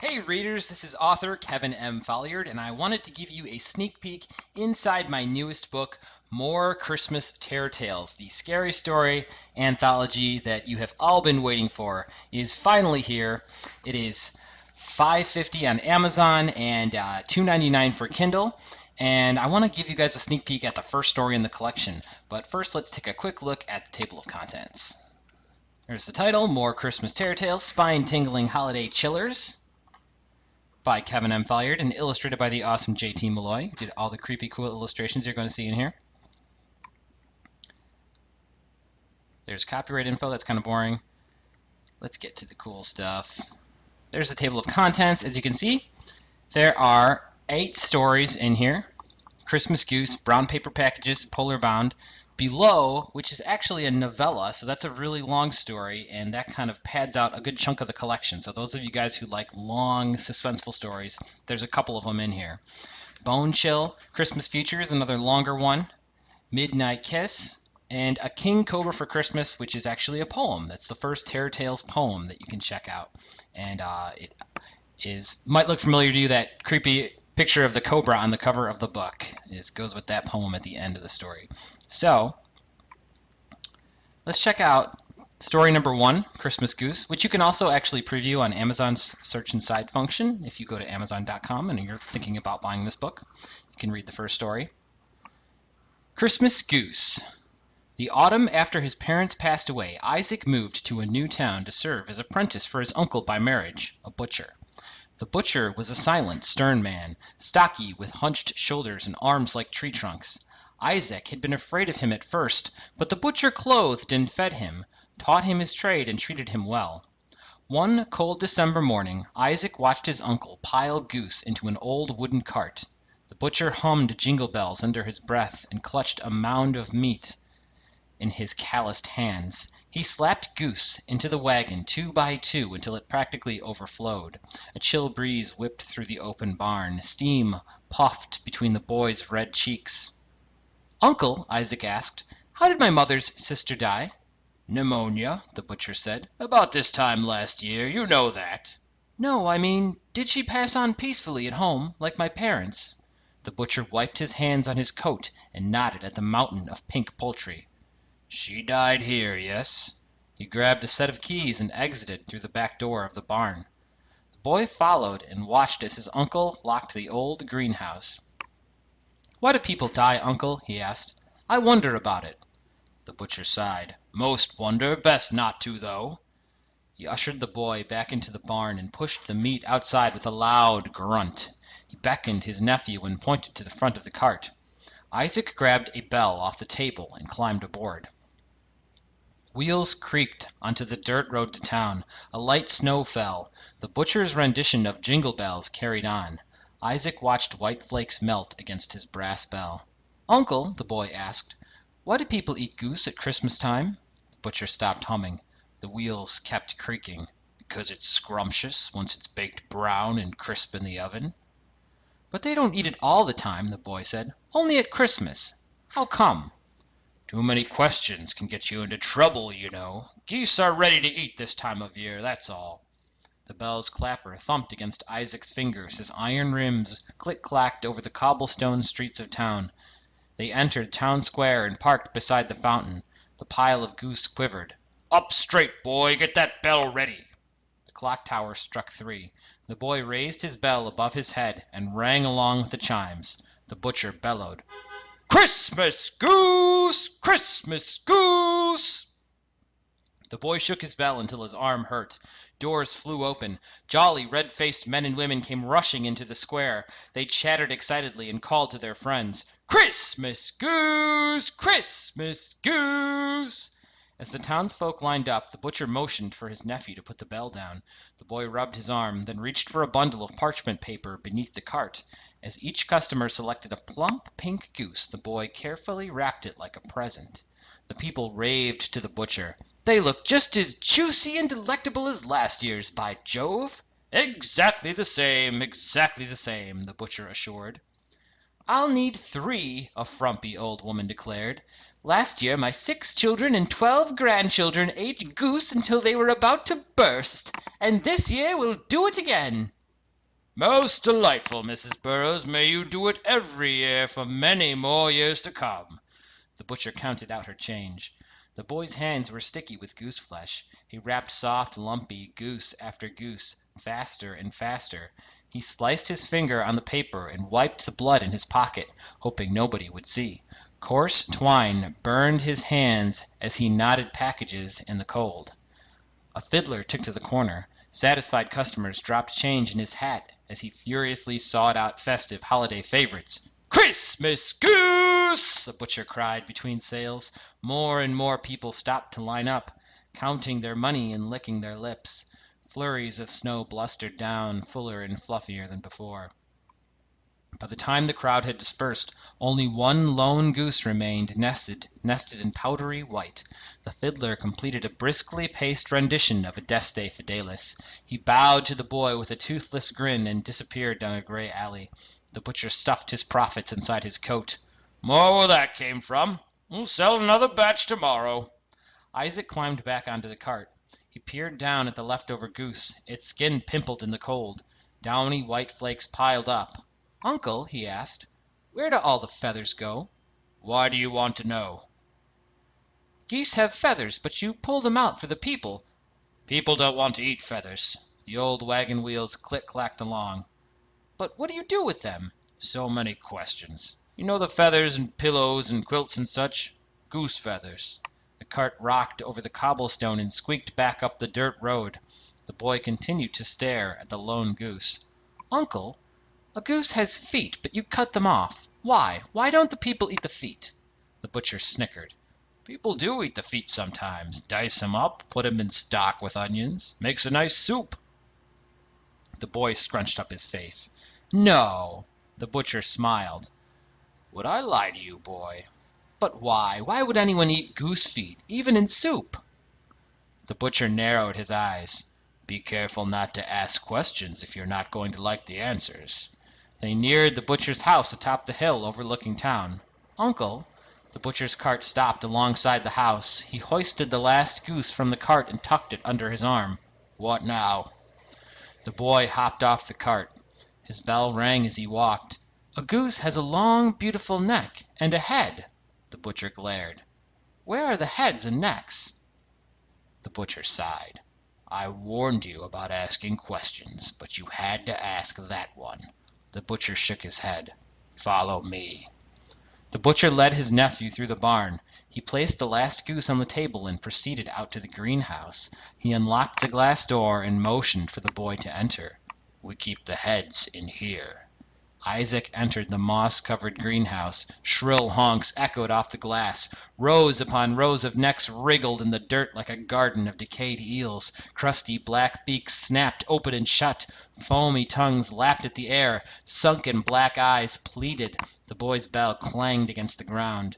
Hey readers, this is author Kevin M. Folliard, and I wanted to give you a sneak peek inside my newest book, More Christmas Terror Tales. The scary story anthology that you have all been waiting for is finally here. It is $5.50 on Amazon and $2.99 for Kindle. And I want to give you guys a sneak peek at the first story in the collection. But first, let's take a quick look at the table of contents. There's the title, More Christmas Terror Tales, Spine-Tingling Holiday Chillers, by Kevin M. Folliard and illustrated by the awesome J.T. Malloy, who did all the creepy cool illustrations you're going to see in here. There's copyright info, that's kind of boring. Let's get to the cool stuff. There's the table of contents. As you can see, there are 8 stories in here. Christmas Goose, brown paper packages, polar bound. Below, which is actually a novella, so that's a really long story, and that kind of pads out a good chunk of the collection. So those of you guys who like long, suspenseful stories, there's a couple of them in here. Bone Chill, Christmas Future is another longer one. Midnight Kiss, and A King Cobra for Christmas, which is actually a poem. That's the first Terror Tales poem that you can check out. And it might look familiar to you, that creepy picture of the cobra on the cover of the book. It goes with that poem at the end of the story. So, let's check out story number 1, Christmas Goose, which you can also actually preview on Amazon's search inside function. If you go to Amazon.com and you're thinking about buying this book, you can read the first story. Christmas Goose. The autumn after his parents passed away, Isaac moved to a new town to serve as apprentice for his uncle by marriage, a butcher. The butcher was a silent, stern man, stocky, with hunched shoulders and arms like tree trunks. Isaac had been afraid of him at first, but the butcher clothed and fed him, taught him his trade, and treated him well. One cold December morning, Isaac watched his uncle pile Goose into an old wooden cart. The butcher hummed jingle bells under his breath and clutched a mound of meat in his calloused hands. He slapped Goose into the wagon 2 by 2 until it practically overflowed. A chill breeze whipped through the open barn. Steam puffed between the boy's red cheeks. "Uncle," Isaac asked, "how did my mother's sister die?" "Pneumonia," the butcher said. "About this time last year. You know that." "No, I mean, did she pass on peacefully at home, like my parents?" The butcher wiped his hands on his coat and nodded at the mountain of pink poultry. "She died here, yes." He grabbed a set of keys and exited through the back door of the barn. The boy followed and watched as his uncle locked the old greenhouse. "Why do people die, Uncle?" he asked. "I wonder about it." The butcher sighed. "Most wonder, best not to, though." He ushered the boy back into the barn and pushed the meat outside with a loud grunt. He beckoned his nephew and pointed to the front of the cart. Isaac grabbed a bell off the table and climbed aboard. Wheels creaked onto the dirt road to town. A light snow fell. The butcher's rendition of Jingle Bells carried on. Isaac watched white flakes melt against his brass bell. "Uncle," the boy asked, "why do people eat goose at Christmas time?" The butcher stopped humming. The wheels kept creaking. "Because it's scrumptious once it's baked brown and crisp in the oven." "But they don't eat it all the time," the boy said. "Only at Christmas. How come?" "Too many questions can get you into trouble, you know. Geese are ready to eat this time of year, that's all." The bell's clapper thumped against Isaac's fingers as iron rims click-clacked over the cobblestone streets of town. They entered town square and parked beside the fountain. The pile of goose quivered. "Up straight, boy! Get that bell ready!" The clock tower struck 3. The boy raised his bell above his head and rang along with the chimes. The butcher bellowed, "Christmas Goose! Christmas Goose!" The boy shook his bell until his arm hurt. Doors flew open. Jolly, red-faced men and women came rushing into the square. They chattered excitedly and called to their friends, "Christmas Goose! Christmas Goose!" As the townsfolk lined up, the butcher motioned for his nephew to put the bell down. The boy rubbed his arm, then reached for a bundle of parchment paper beneath the cart. As each customer selected a plump pink goose, the boy carefully wrapped it like a present. The people raved to the butcher. "They look just as juicy and delectable as last year's, by Jove!" Exactly the same," the butcher assured. "I'll need 3, a frumpy old woman declared. "Last year my 6 children and 12 grandchildren ate goose until they were about to burst, and this year we'll do it again." Most delightful, Mrs. Burroughs. May you do it every year for many more years to come. The butcher counted out her change. The boy's hands were sticky with goose flesh. He wrapped soft, lumpy goose after goose, faster and faster. He sliced his finger on the paper and wiped the blood in his pocket, hoping nobody would see. Coarse twine burned his hands as he knotted packages in the cold. A fiddler took to the corner. Satisfied customers dropped change in his hat as he furiously sawed out festive holiday favorites. "Christmas Goose!" the butcher cried between sales. More and more people stopped to line up, counting their money and licking their lips. Flurries of snow blustered down, fuller and fluffier than before. By the time the crowd had dispersed, only one lone goose remained, nested in powdery white. The fiddler completed a briskly paced rendition of Adeste Fidelis. He bowed to the boy with a toothless grin and disappeared down a gray alley. The butcher stuffed his profits inside his coat. "More where that came from. We'll sell another batch tomorrow." Isaac climbed back onto the cart. He peered down at the leftover goose, its skin pimpled in the cold. Downy white flakes piled up. "Uncle," he asked, "where do all the feathers go?" "Why do you want to know?" "Geese have feathers, but you pull them out for the people." "People don't want to eat feathers." The old wagon wheels click-clacked along. "But what do you do with them?" "So many questions. You know the feathers and pillows and quilts and such? Goose feathers." The cart rocked over the cobblestone and squeaked back up the dirt road. The boy continued to stare at the lone goose. "Uncle, a goose has feet, but you cut them off. Why? Why don't the people eat the feet?" The butcher snickered. "People do eat the feet sometimes. Dice 'em up, put 'em in stock with onions. Makes a nice soup." The boy scrunched up his face. "No." The butcher smiled. "Would I lie to you, boy?" "But why? Why would anyone eat goose feet, even in soup?" The butcher narrowed his eyes. "Be careful not to ask questions if you're not going to like the answers." They neared the butcher's house atop the hill overlooking town. "Uncle." The butcher's cart stopped alongside the house. He hoisted the last goose from the cart and tucked it under his arm. "What now?" The boy hopped off the cart. His bell rang as he walked. "A goose has a long, beautiful neck and a head." The butcher glared. "Where are the heads and necks?" The butcher sighed. "I warned you about asking questions, but you had to ask that one." The butcher shook his head. "Follow me." The butcher led his nephew through the barn. He placed the last goose on the table and proceeded out to the greenhouse. He unlocked the glass door and motioned for the boy to enter. "We keep the heads in here." Isaac entered the moss-covered greenhouse. Shrill honks echoed off the glass. Rows upon rows of necks wriggled in the dirt like a garden of decayed eels. Crusty black beaks snapped open and shut. Foamy tongues lapped at the air. Sunken black eyes pleaded. The boy's bell clanged against the ground.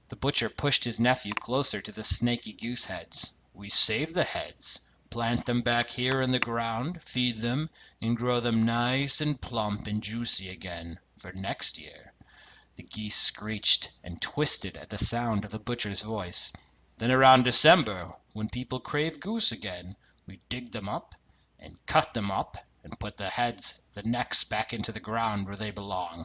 The butcher pushed his nephew closer to the snaky goose heads. "We save the heads. Plant them back here in the ground, feed them, and grow them nice and plump and juicy again for next year." The geese screeched and twisted at the sound of the butcher's voice. "Then around December, when people crave goose again, we dig them up and cut them up and put the necks back into the ground where they belong."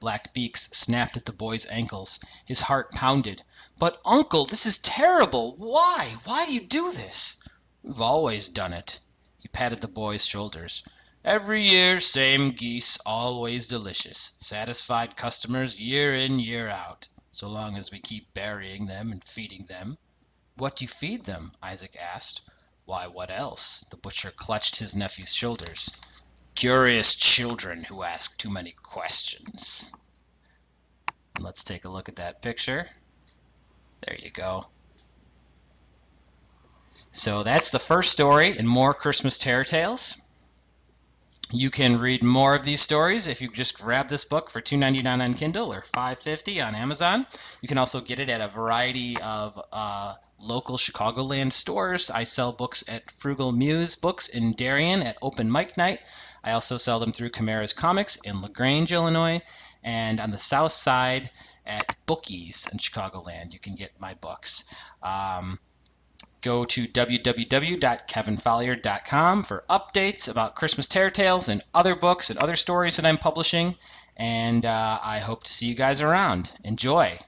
Black beaks snapped at the boy's ankles. His heart pounded. "But, Uncle, this is terrible! Why? Why do you do this?" "We've always done it." He patted the boy's shoulders. "Every year, same geese, always delicious. Satisfied customers year in, year out, so long as we keep burying them and feeding them." "What do you feed them?" Isaac asked. "Why, what else?" The butcher clutched his nephew's shoulders. "Curious children who ask too many questions." Let's take a look at that picture. There you go. So that's the first story in More Christmas Terror Tales. You can read more of these stories if you just grab this book for $2.99 on Kindle or $5.50 on Amazon. You can also get it at a variety of local Chicagoland stores. I sell books at Frugal Muse Books in Darien at Open Mic Night. I also sell them through Camara's Comics in LaGrange, Illinois, and on the south side at Bookies in Chicagoland. You can get my books. Go to www.kevinfollier.com for updates about Christmas Terror Tales and other books and other stories that I'm publishing. And I hope to see you guys around. Enjoy!